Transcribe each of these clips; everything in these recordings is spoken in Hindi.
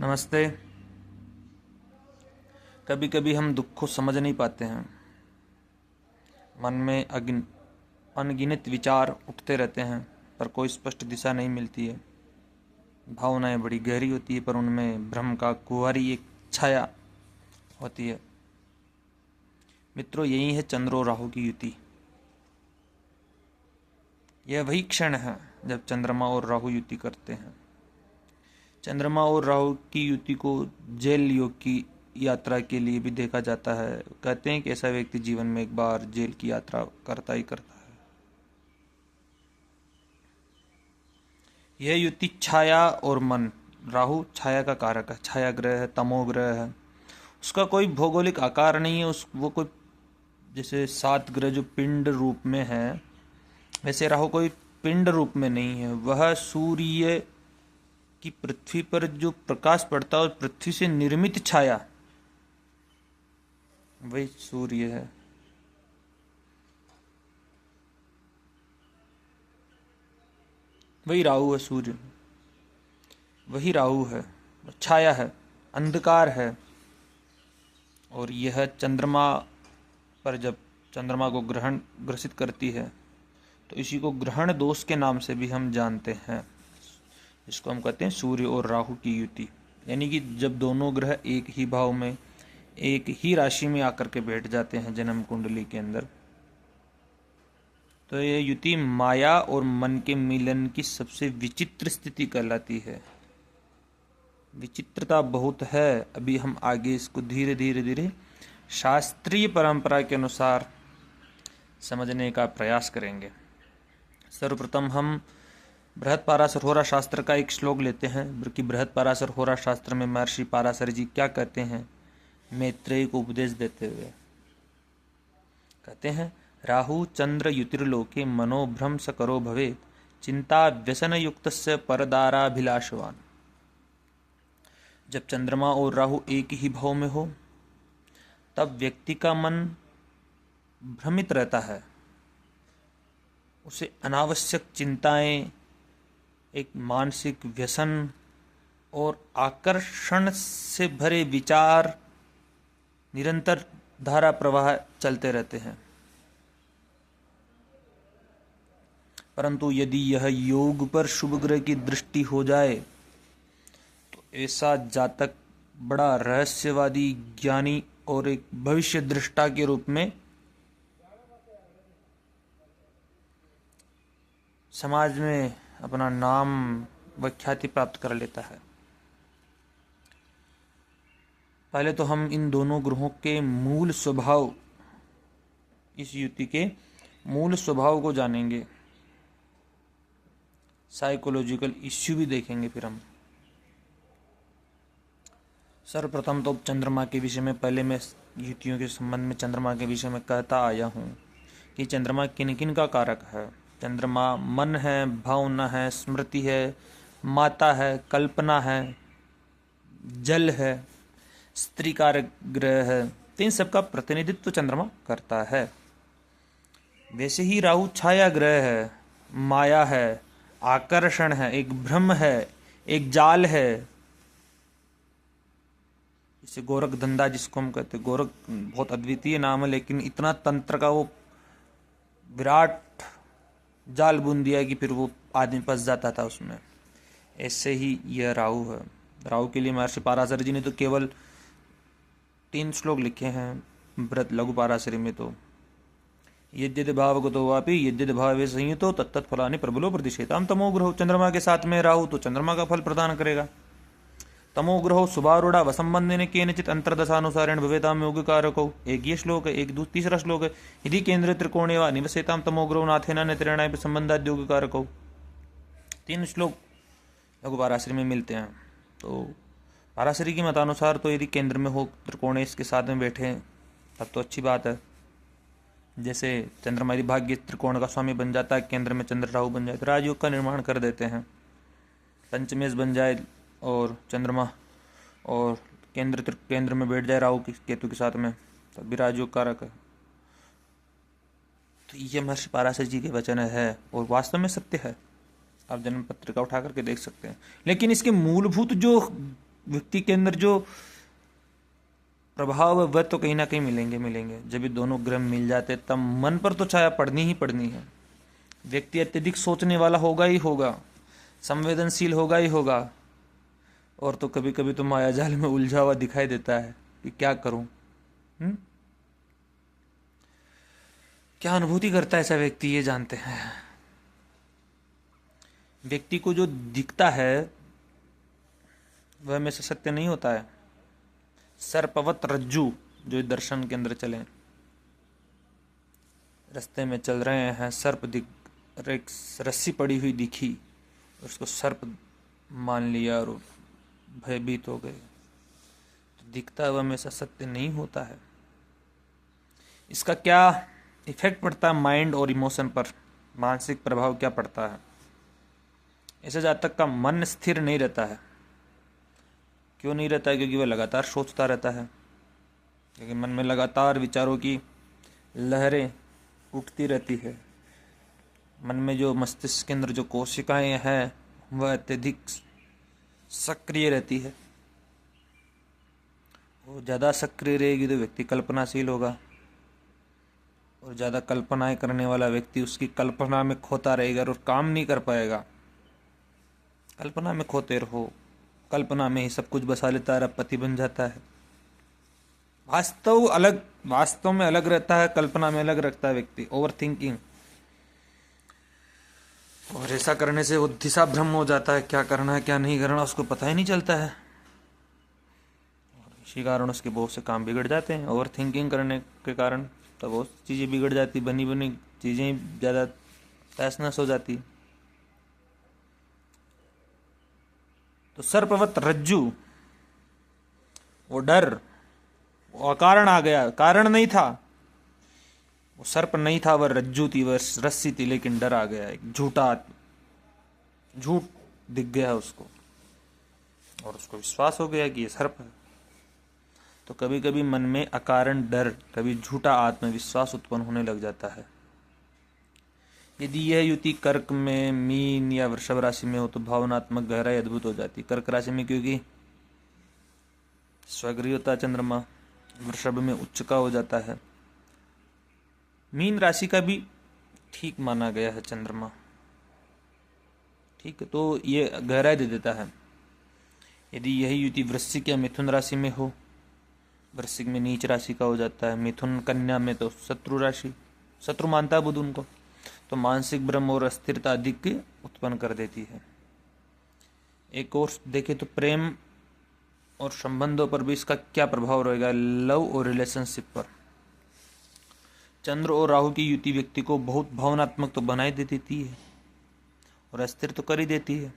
नमस्ते। कभी कभी हम दुख को समझ नहीं पाते हैं। मन में अनगिनत विचार उठते रहते हैं, पर कोई स्पष्ट दिशा नहीं मिलती है। भावनाएं बड़ी गहरी होती है, पर उनमें भ्रम का कुंवारी एक छाया होती है। मित्रों, यही है चंद्र और राहु की युति। यह वही क्षण है जब चंद्रमा और राहु युति करते हैं। चंद्रमा और राहु की युति को जेल योग की यात्रा के लिए भी देखा जाता है। कहते हैं कि ऐसा व्यक्ति जीवन में एक बार जेल की यात्रा करता ही करता है। यह युति छाया और मन। राहु छाया का कारक है, छाया ग्रह है, तमो ग्रह है। उसका कोई भौगोलिक आकार नहीं है। वो कोई जैसे 7 ग्रह जो पिंड रूप में है, वैसे राहु कोई पिंड रूप में नहीं है। वह सूर्य की पृथ्वी पर जो प्रकाश पड़ता है और पृथ्वी से निर्मित छाया, वही सूर्य है। वही राहु है, सूर्य वही राहु है, छाया है, अंधकार है। और यह चंद्रमा पर जब चंद्रमा को ग्रसित करती है तो इसी को ग्रहण दोष के नाम से भी हम जानते हैं, जिसको हम कहते हैं सूर्य और राहु की युति। यानी कि जब दोनों ग्रह एक ही भाव में, एक ही राशि में आकर के बैठ जाते हैं जन्म कुंडली के अंदर, तो यह युति माया और मन के मिलन की सबसे विचित्र स्थिति कहलाती है। विचित्रता बहुत है। अभी हम आगे इसको धीरे धीरे धीरे शास्त्रीय परंपरा के अनुसार समझने का प्रयास करेंगे। सर्वप्रथम हम बृहद पाराशर होरा शास्त्र का एक श्लोक लेते हैं कि बृहद पाराशर होरा शास्त्र में महर्षि पाराशर जी क्या कहते हैं मैत्रेय को उपदेश देते हुए। कहते हैं, राहु चंद्र युतिर्लोके मनोभ्रम स करो भवेत् चिंता व्यसन युक्तस्य परदाराभिलाषवान। जब चंद्रमा और राहु एक ही भाव में हो तब व्यक्ति का मन भ्रमित रहता है। उसे अनावश्यक चिंताएं, एक मानसिक व्यसन और आकर्षण से भरे विचार निरंतर धारा प्रवाह चलते रहते हैं। परंतु यदि यह योग पर शुभ ग्रह की दृष्टि हो जाए तो ऐसा जातक बड़ा रहस्यवादी, ज्ञानी और एक भविष्य दृष्टा के रूप में समाज में अपना नाम व ख्याति प्राप्त कर लेता है। पहले तो हम इन दोनों ग्रहों के मूल स्वभाव, इस युति के मूल स्वभाव को जानेंगे। साइकोलॉजिकल इश्यू भी देखेंगे। फिर हम सर्वप्रथम तो चंद्रमा के विषय में, पहले मैं युतियों के संबंध में चंद्रमा के विषय में कहता आया हूँ कि चंद्रमा किन किन का कारक है। चंद्रमा मन है, भावना है, स्मृति है, माता है, कल्पना है, जल है, स्त्री कारक ग्रह है। तो इन सबका प्रतिनिधित्व चंद्रमा करता है। वैसे ही राहु छाया ग्रह है, माया है, आकर्षण है, एक भ्रम है, एक जाल है। जैसे गोरख धंधा जिसको हम कहते हैं, गोरख बहुत अद्वितीय नाम है, लेकिन इतना तंत्र का वो विराट जाल बुन दिया कि फिर वो आदमी फंस जाता था उसमें। ऐसे ही यह राहु है। राहु के लिए महर्षि पाराशर जी ने तो केवल 3 श्लोक लिखे हैं बृहद लघु पाराशरी में। तो यद्यद् भावगतो वापि यद्यद् भावे संयुतो तत्तत् फलानि प्रबलो प्रतिषेधाम। तमो ग्रहो, चंद्रमा के साथ में राहु तो चंद्रमा का फल प्रदान करेगा। तमो ग्रहो शुभारूढ़ा वसंबंधेन केनचित् अंतर्दशानुसारेण भवेताम योगकारको। एक ये श्लोक है। एक तीसरा श्लोक है, यदि केंद्र त्रिकोणे वा निवसेताम तमो ग्रहो नाथेन नेत्रेणाय संबंधाद योगकारको। 3 श्लोक लघु पाराशरी में मिलते हैं। तो पाराशरी के मतानुसार तो यदि केंद्र में हो, त्रिकोणे इसके साथ में बैठे, तब तो अच्छी बात है। जैसे चंद्रमा यदि भाग्य त्रिकोण का स्वामी बन जाता है, केंद्र में चंद्र राहु बन जाए तो राजयोग का निर्माण कर देते हैं। पंचमेश बन जाए और चंद्रमा और केंद्र में बैठ जाए राहु केतु के साथ में, तब भी राजयोग कारक है। तो ये महर्षि पाराशर जी के वचन है और वास्तव में सत्य है। आप जन्म पत्रिका उठा करके देख सकते हैं। लेकिन इसके मूलभूत जो व्यक्ति के अंदर जो प्रभाव है वह तो कहीं ना कहीं मिलेंगे। जब ये दोनों ग्रह मिल जाते तब मन पर तो छाया पड़नी ही पड़नी है। व्यक्ति अत्यधिक सोचने वाला होगा ही होगा, संवेदनशील होगा ही होगा, और तो कभी कभी तो मायाजाल में उलझा हुआ दिखाई देता है कि क्या करूं। क्या अनुभूति करता है ऐसा व्यक्ति, ये जानते हैं। व्यक्ति को जो दिखता है वह में से सत्य नहीं होता है। सर्पवत रज्जु जो दर्शन के अंदर चले, रास्ते में चल रहे हैं, सर्प दिख, एक रस्सी पड़ी हुई दिखी, उसको सर्प मान लिया और भयभीत हो गए। तो दिखता है वह हमेशा सत्य नहीं होता है। इसका क्या इफेक्ट पड़ता है माइंड और इमोशन पर, मानसिक प्रभाव क्या पड़ता है। ऐसे जातक का मन स्थिर नहीं रहता है। क्यों नहीं रहता है? क्योंकि वह लगातार सोचता रहता है, क्योंकि मन में लगातार विचारों की लहरें उठती रहती है। मन में जो मस्तिष्क के अंदर जो कोशिकाएं हैं वह अत्यधिक सक्रिय रहती है। वो ज़्यादा सक्रिय रहेगी तो व्यक्ति कल्पनाशील होगा, और ज़्यादा कल्पनाएं करने वाला व्यक्ति उसकी कल्पना में खोता रहेगा और काम नहीं कर पाएगा। कल्पना में खोते रहो, कल्पना में ही सब कुछ बसा लेता है, पति बन जाता है। वास्तव में अलग रहता है, कल्पना में अलग रखता है व्यक्ति। ओवर थिंकिंग, और ऐसा करने से वो दिशा भ्रम हो जाता है, क्या करना है क्या नहीं करना उसको पता ही नहीं चलता है, और इसी कारण उसके बहुत से काम बिगड़ जाते हैं। ओवर थिंकिंग करने के कारण तो बहुत चीज़ें बिगड़ जाती, बनी बनी चीज़ें ज़्यादा तहस नहस हो जाती। तो सर्पवत रज्जु, वो डर, वो अकारण आ गया, कारण नहीं था, वो सर्प नहीं था, वह रज्जु थी, वह रस्सी थी, लेकिन डर आ गया। एक झूठ दिख गया उसको, और उसको विश्वास हो गया कि ये सर्प है। तो कभी कभी मन में अकारण डर, कभी झूठा आत्मविश्वास उत्पन्न होने लग जाता है। यदि यह युति कर्क में, मीन या वृषभ राशि में हो तो भावनात्मक गहराई अद्भुत हो जाती। कर्क राशि में क्योंकि स्वगृही होता है चंद्रमा, वृषभ में उच्च का हो जाता है, मीन राशि का भी ठीक माना गया है चंद्रमा, ठीक है, तो ये गहराई दे देता है। यदि यही युति वृश्चिक या मिथुन राशि में हो, वृश्चिक में नीच राशि का हो जाता है, मिथुन कन्या में तो शत्रु राशि, शत्रु मानता है बुध उनको, तो मानसिक भ्रम और अस्थिरता अधिक उत्पन्न कर देती है। एक और देखें तो प्रेम और संबंधों पर भी इसका क्या प्रभाव रहेगा, लव और रिलेशनशिप पर। चंद्र और राहु की युति व्यक्ति को बहुत भावनात्मक तो बना ही देती है और अस्थिर तो कर ही देती है।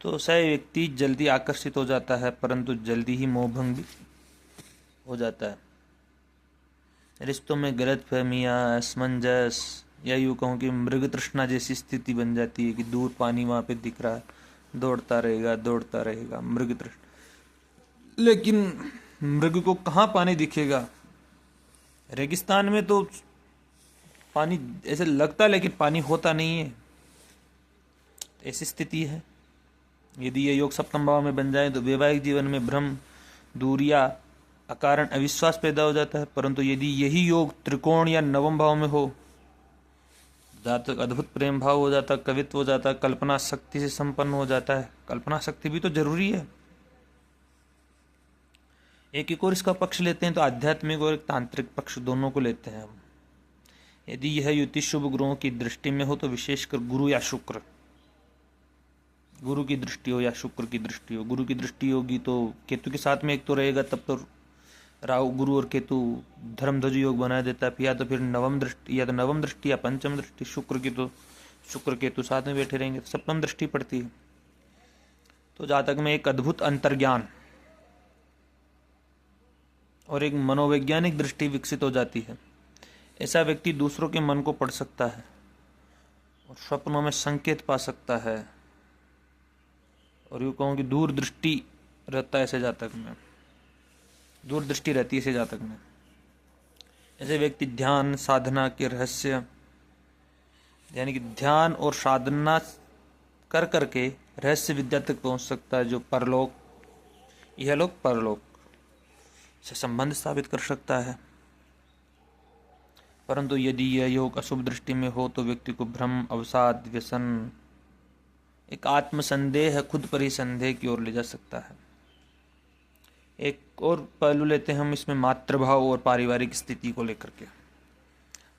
तो सही व्यक्ति जल्दी आकर्षित हो जाता है, परंतु जल्दी ही मोहभंग भी हो जाता है। रिश्तों में गलतफहमियां, असमंजस, या यूँ कहूँ कि मृग तृष्णा जैसी स्थिति बन जाती है कि दूर पानी वहाँ पे दिख रहा है, दौड़ता रहेगा मृग तृष्णा। लेकिन मृग को कहाँ पानी दिखेगा? रेगिस्तान में तो पानी ऐसे लगता है लेकिन पानी होता नहीं है, ऐसी स्थिति है। यदि ये योग सप्तम भाव में बन जाए तो वैवाहिक जीवन में भ्रम, दूरिया, अकारण अविश्वास पैदा हो जाता है। परंतु यदि यही योग त्रिकोण या नवम भाव में हो, जातक अद्भुत प्रेम भाव हो जाता, कवित्व हो जाता, कल्पना शक्ति से संपन्न हो जाता है। कल्पना शक्ति भी तो जरूरी है। एक और इसका पक्ष लेते हैं तो आध्यात्मिक और तांत्रिक पक्ष दोनों को लेते हैं हम। यदि यह युति शुभ ग्रहों की दृष्टि में हो तो विशेषकर गुरु या शुक्र, गुरु की दृष्टि हो या शुक्र की दृष्टि हो। गुरु की दृष्टि होगी तो केतु के साथ में एक तो रहेगा, तब तो राहु, गुरु और केतु धर्मध्वज योग बना देता है, या तो फिर नवम दृष्टि या पंचम दृष्टि शुक्र की, तो शुक्र केतु साथ में बैठे रहेंगे, सप्तम दृष्टि पड़ती है। तो जातक में एक अद्भुत अंतर्ज्ञान और एक मनोवैज्ञानिक दृष्टि विकसित हो जाती है। ऐसा व्यक्ति दूसरों के मन को पढ़ सकता है और स्वप्नों में संकेत पा सकता है, और यूँ कहूँ कि दूरदृष्टि रहता है ऐसे जातक में, दूरदृष्टि रहती है ऐसे जातक में। ऐसे व्यक्ति ध्यान साधना के रहस्य, यानी कि ध्यान और साधना कर करके रहस्य विद्या तक पहुँच सकता है, जो परलोक इहलोक परलोक से संबंध स्थापित कर सकता है। परंतु यदि यह योग अशुभ दृष्टि में हो तो व्यक्ति को भ्रम, अवसाद, व्यसन, एक आत्मसंदेह, खुद पर ही संदेह की ओर ले जा सकता है। एक और पहलू लेते हैं हम इसमें मातृभाव और पारिवारिक स्थिति को लेकर के।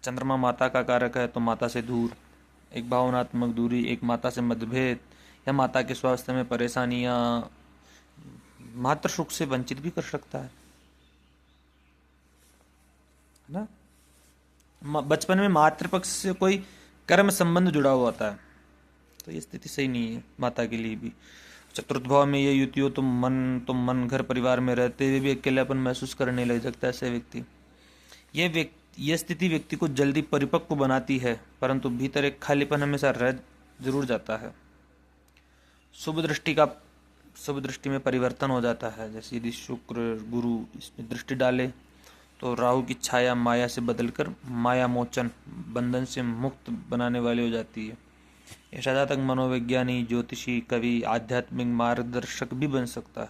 चंद्रमा माता का कारक है, तो माता से दूर, एक भावनात्मक दूरी, एक माता से मतभेद या माता के स्वास्थ्य में परेशानियां मातृ सुख से वंचित भी कर सकता है ना। बचपन में मातृपक्ष से कोई कर्म संबंध जुड़ा हुआ होता है, तो ये स्थिति सही नहीं है माता के लिए भी। चतुर्थ भाव में ये युति हो तो मन घर परिवार में रहते हुए भी अकेलापन महसूस करने लग सकता है ऐसे व्यक्ति। यह स्थिति व्यक्ति को जल्दी परिपक्व बनाती है, परंतु भीतर एक खालीपन हमेशा रह जरूर जाता है। शुभ दृष्टि में परिवर्तन हो जाता है। जैसे यदि शुक्र गुरु इसमें दृष्टि डाले तो राहु की छाया माया से बदलकर माया मोचन, बंधन से मुक्त बनाने वाली हो जाती है। ये साधक मनोविज्ञानी, ज्योतिषी, कवि, आध्यात्मिक मार्गदर्शक भी बन सकता है।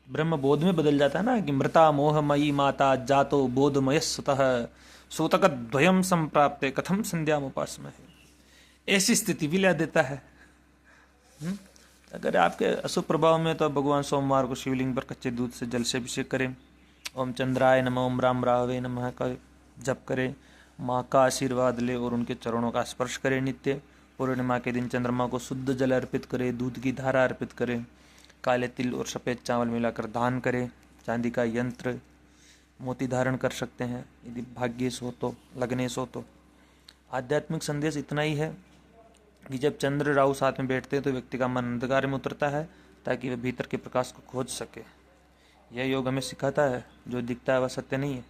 ब्रह्म बोध में बदल जाता है ना कि मृता मोहमयी माता जातो बोधमय सुतः सूतक द्वयम संप्राप्ते कथम संध्या उपासमहे, ऐसी स्थिति भी ला देता है। अगर आपके अशुभ प्रभाव में तो भगवान सोमवार को शिवलिंग पर कच्चे दूध से जल से अभिषेक करें, ओम चंद्राय नमः, ओम राम राहवे नमः का जप करें, माँ का आशीर्वाद ले और उनके चरणों का स्पर्श करें नित्य। पूर्णिमा के दिन चंद्रमा को शुद्ध जल अर्पित करें, दूध की धारा अर्पित करें, काले तिल और सफ़ेद चावल मिलाकर दान करें। चांदी का यंत्र मोती धारण कर सकते हैं यदि भाग्येश हो तो, लग्नेश हो तो। आध्यात्मिक संदेश इतना ही है कि जब चंद्र राहु साथ में बैठते हैं तो व्यक्ति का मन अंधकार में उतरता है ताकि वह भीतर के प्रकाश को खोज सके। यह योग हमें सिखाता है जो दिखता है वह सत्य नहीं है,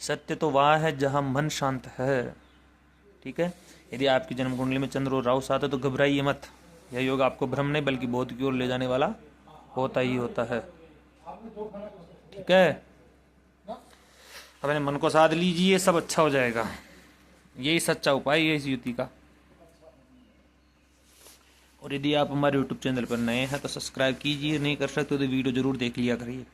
सत्य तो वहाँ है जहाँ मन शांत है। ठीक है, यदि आपकी जन्म कुंडली में चंद्र और राहु साथ है तो घबराइए मत। यह योग आपको भ्रम नहीं बल्कि बोध की ओर ले जाने वाला होता ही होता है। ठीक है, अपने मन को साध लीजिए, सब अच्छा हो जाएगा। यही सच्चा उपाय है इस युति का। और यदि आप हमारे YouTube चैनल पर नए हैं तो सब्सक्राइब कीजिए, नहीं कर सकते तो वीडियो जरूर देख लिया करिए।